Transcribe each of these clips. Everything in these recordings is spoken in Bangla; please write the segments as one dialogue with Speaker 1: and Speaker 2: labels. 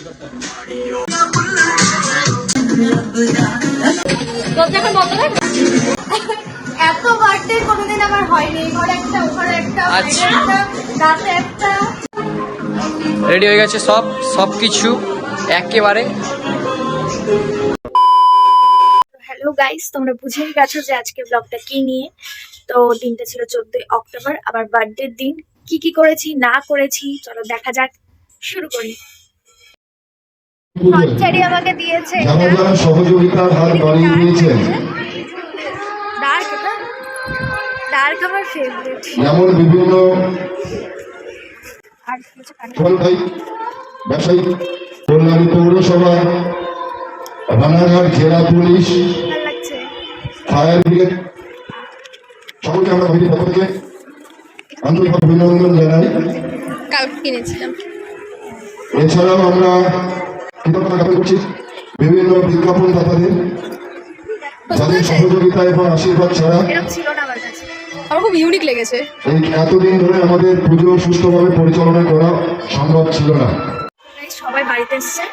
Speaker 1: এত বার্থডে কোনোদিন আমার হয়নি, ঘরে একটা ওখানে একটা রাতে একটা।
Speaker 2: রেডি হয়ে গেছে সব কিছু একেবারে।
Speaker 1: হ্যালো গাইস, তোমরা বুঝেই গেছো যে আজকে ব্লগটা কি নিয়ে। তো দিনটা ছিল 14 অক্টোবর, আমার বার্থডের দিন। কি কি করেছি না করেছি চলো দেখা যাক, শুরু করি। খরচারি আমাকে দিয়েছে
Speaker 3: সহযোগিতার হাত বাড়িয়ে দিয়েছেন।
Speaker 1: ডার্ক আমার ফেভারিট।
Speaker 3: যেমন বিভিন্ন ব্যবসায়ী, কল্যাণী পৌরসভা, রানাঘাট জেলা পুলিশ, ফায়ার ব্রিগেড, সকলকে আমরা কমিটির পক্ষ থেকে আন্তরিকভাবে অভিনন্দন জানাই। এছাড়াও আমরা কৃতজ্ঞতা জ্ঞাপন করছি বিভিন্ন বিজ্ঞাপন দাতাদের, যাদের সহযোগিতা এবং আশীর্বাদ ছাড়া
Speaker 1: আমার খুব ইউনিক লেগেছে।
Speaker 3: এই এতদিন ধরে আমাদের পুজো সুষ্ঠুভাবে পরিচালনা করা সম্ভব ছিল না।
Speaker 1: সবাই বাড়িতে এসছে,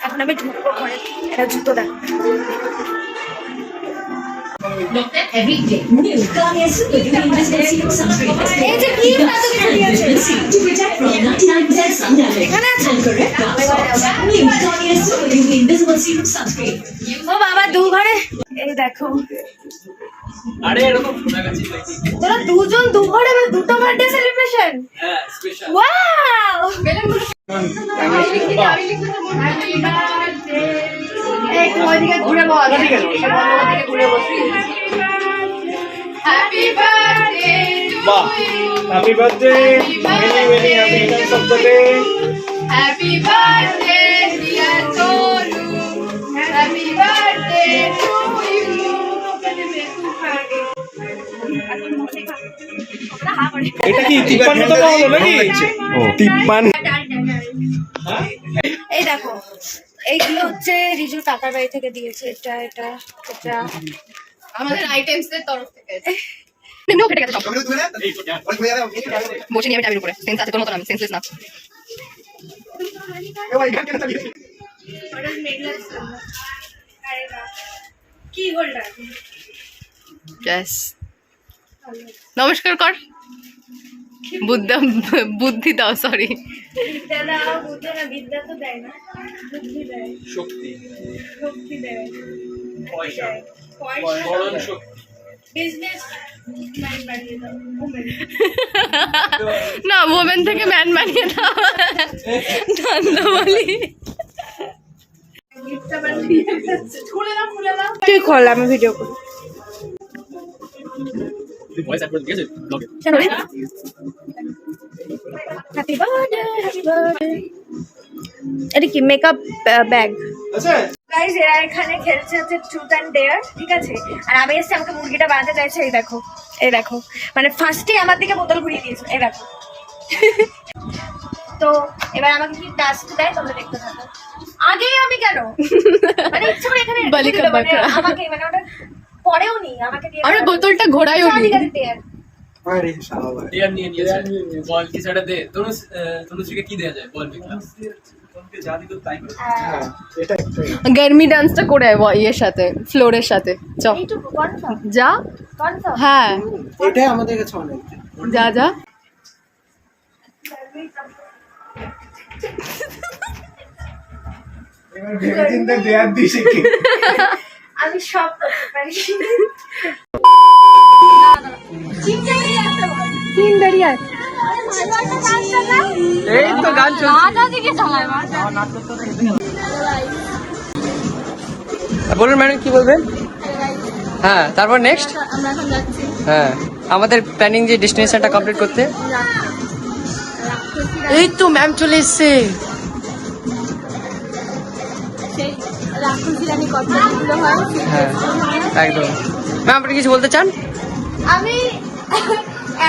Speaker 1: এখন আমি ঢুকবো ঘরে। এটা জুতো দেখ। ও বাবা দু ঘরে, এই দেখো তোরা দুজন দু ঘরে দুটো বার্থডে সেলিব্রেশন। ওয়াও, ঘুরে বল, ঘুরে বসি। হ্যাপি বার্থডে
Speaker 4: বাহ, happy birthday, many many happy returns of the day.
Speaker 1: Happy birthday dear Sonu, happy birthday to you.
Speaker 4: এটা কি 53 হলো নাকি? ও 53।
Speaker 1: এই দেখো, এইগুলো হচ্ছে রিজু কাকার বাড়ি থেকে দিয়েছে। এটা এটা এটা আমাদের আইটেমসদের তরফ থেকে। বসে নিয়ে আমি টাবির উপরে সেন্স আছে তোর মতো, আমি সেন্সলেস না। কি হোল্ডার?
Speaker 5: यस নমস্কার কর। বুদ্ধি দাও, সরি।
Speaker 1: বিদ্যা দাও, বুদ্ধি না, বিদ্যা তো দেয় না, বুদ্ধি দেয়,
Speaker 4: শক্তি
Speaker 1: দেয়,
Speaker 4: পয়সা শক্তি।
Speaker 1: বিজনেস ম্যান বানিয়ে দাও,
Speaker 5: না ওমেন থেকে ম্যান বানিয়ে দাও। ধন্যবাদ।
Speaker 1: তুই খোল, আমি ভিডিও করি। Happy birthday, happy birthday. এটা কি মেকআপ ব্যাগ? গাইস এরা এখানে খেলছে হচ্ছে ট্রুথ অ্যান্ড ডেয়ার, ঠিক আছে? আর আমি এসে আমাকে মুরগিটা বানাতে চাইছে। এই দেখো, এই দেখো, মানে ফার্স্টেই আমার দিকে বোতল ঘুরিয়ে দিয়েছে। এই দেখো। তো এবার আমাকে কি টাস্ক দেয় তোমরা দেখতে থাকো। আগেই আমি কেন মানে ইচ্ছে করে এখানে আমাকে মানে ওটা পরেও নি আমাকে দিয়ে
Speaker 5: আরে বোতলটা ঘোরায়ও নি।
Speaker 4: আরে শালা
Speaker 6: টিয়ার নিয়ে নিয়েছে বল কি সেটা দে। তনুশ্রীকে কি দেয়া যায় বল ক্লাস তোমাকে যা দিত তাই করে।
Speaker 4: এটা
Speaker 5: গরমি ডান্সটা করে আয় ইয়ের সাথে, ফ্লোরের সাথে। চ
Speaker 1: এইটুকু কনফার্ম
Speaker 5: যা।
Speaker 1: কনফার্ম
Speaker 5: হ্যাঁ
Speaker 4: এটাই আমাদের কাছে অনেক।
Speaker 5: যা যা।
Speaker 4: এবার ভেবে চিন্তে দেয়ার দিছি কি
Speaker 1: আমি সব করতে পারি।
Speaker 2: এই তো গান চলছে। বলুন ম্যাডাম কি বলবেন? হ্যাঁ তারপর নেক্সট। হ্যাঁ আমাদের প্ল্যানিং যে ডেস্টিনেশনটা কমপ্লিট করতে। এই তো ম্যাম চলে এসছে। হ্যাঁ একদম। ম্যাম আপনি কিছু বলতে চান?
Speaker 1: আমি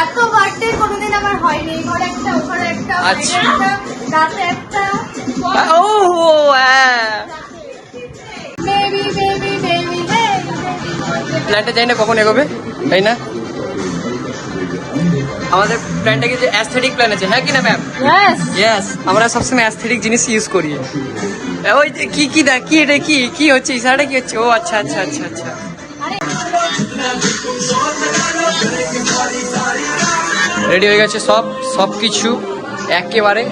Speaker 1: এত বার্থডে কোনোদিন আমার হয়নি, ঘরে একটা ওখানে একটা
Speaker 2: আচ্ছা।
Speaker 1: রাতে একটা।
Speaker 2: ও হ্যাঁ
Speaker 1: বেবি বেবি বেবি
Speaker 2: প্ল্যানটা জানি না কখন এগোবে, তাই না? আমাদের প্ল্যানটাকে যে অ্যাস্থেটিক প্ল্যান আছে, হ্যাঁ কি না ম্যাম? ইয়েস, আমরা সবসময় অ্যাস্থেটিক জিনিস ইউজ করি। ওই যে কি দেখ, কি এটা কি হচ্ছে, ইশারাটা কি হচ্ছে? ও আচ্ছা আচ্ছা আচ্ছা আচ্ছা। রেডি হয়ে গেছে সব কিছু একেবারে।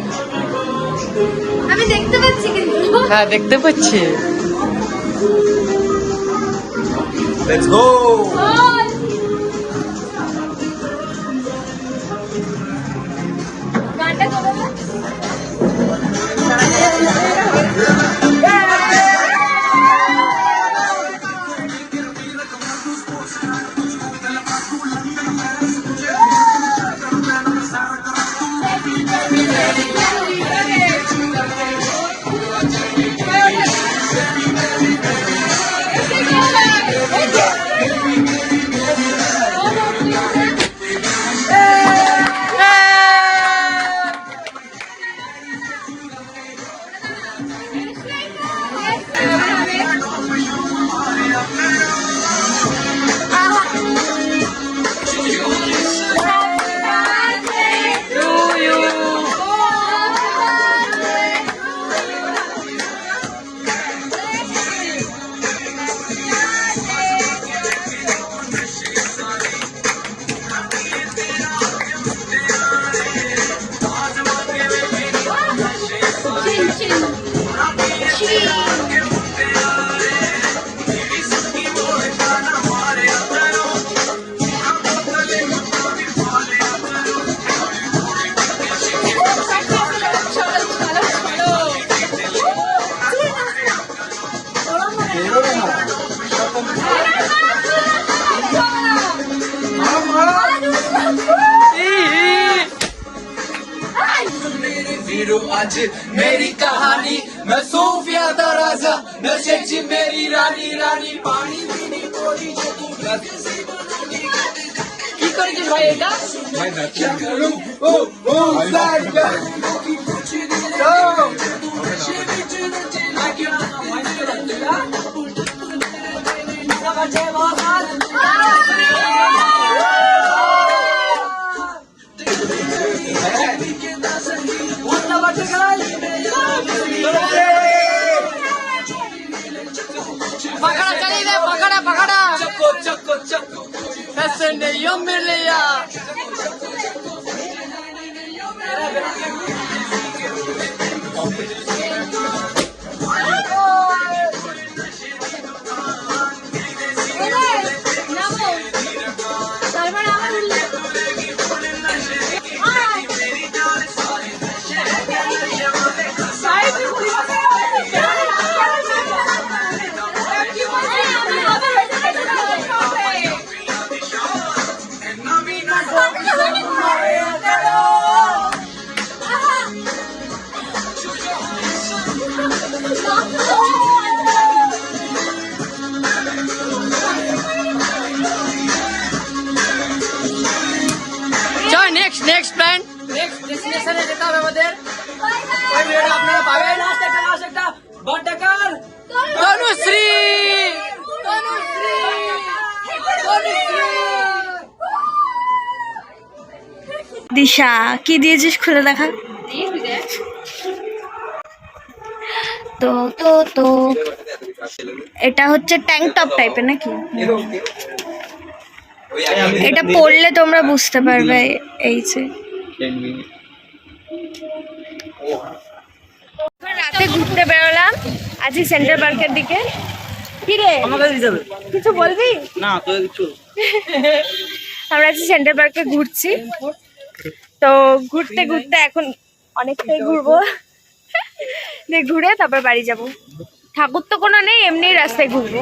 Speaker 1: আমি দেখতে পাচ্ছি কিন্তু।
Speaker 2: হ্যাঁ দেখতে পাচ্ছি।
Speaker 4: Let's go.
Speaker 1: গানটা কোথায়?
Speaker 6: आज मेरी कहानी मैं सोफिया दा राजा नशे च मेरी रानी रानी पानी पीनी कोरी जो तू गति से बनानी की करेंगे भाई এটা मैं नचा करूं ओ ओ साइड की कुछ नहीं तू नशे विच नचे लागे माइंड करंदा समझे बात
Speaker 2: पकड़ा चली दे, पकड़ा
Speaker 6: चक्को चक्को चक्को
Speaker 2: ऐसे नहीं मिलिया। নেক্সট প্ল্যান, নেক্সট ডেস্টিনেশনে যেতে হবে আমাদের। ওই ভিডিওটা আপনারা পাবেন। একটা বড়টাকার তনুশ্রী
Speaker 1: দিশা কি দিয়েছিস খুলে দেখা। তো তো তো এটা হচ্ছে ট্যাঙ্ক টপ টাইপের নাকি? এটা পড়লে তোমরা বুঝতে পারবে। এই যে রাতে ঘুরতে বেরোলাম আজই সেন্ট্রাল পার্কের দিকে। কি রে কিছু বলবি না? তো কিছু আমরা আজকে সেন্ট্রাল পার্কে ঘুরছি। তো ঘুরতে ঘুরতে এখন অনেকটাই ঘুরবো, ঘুরে তারপর বাড়ি যাব। ঠাকুর তো কোনো নেই, এমনি রাস্তায় ঘুরবো।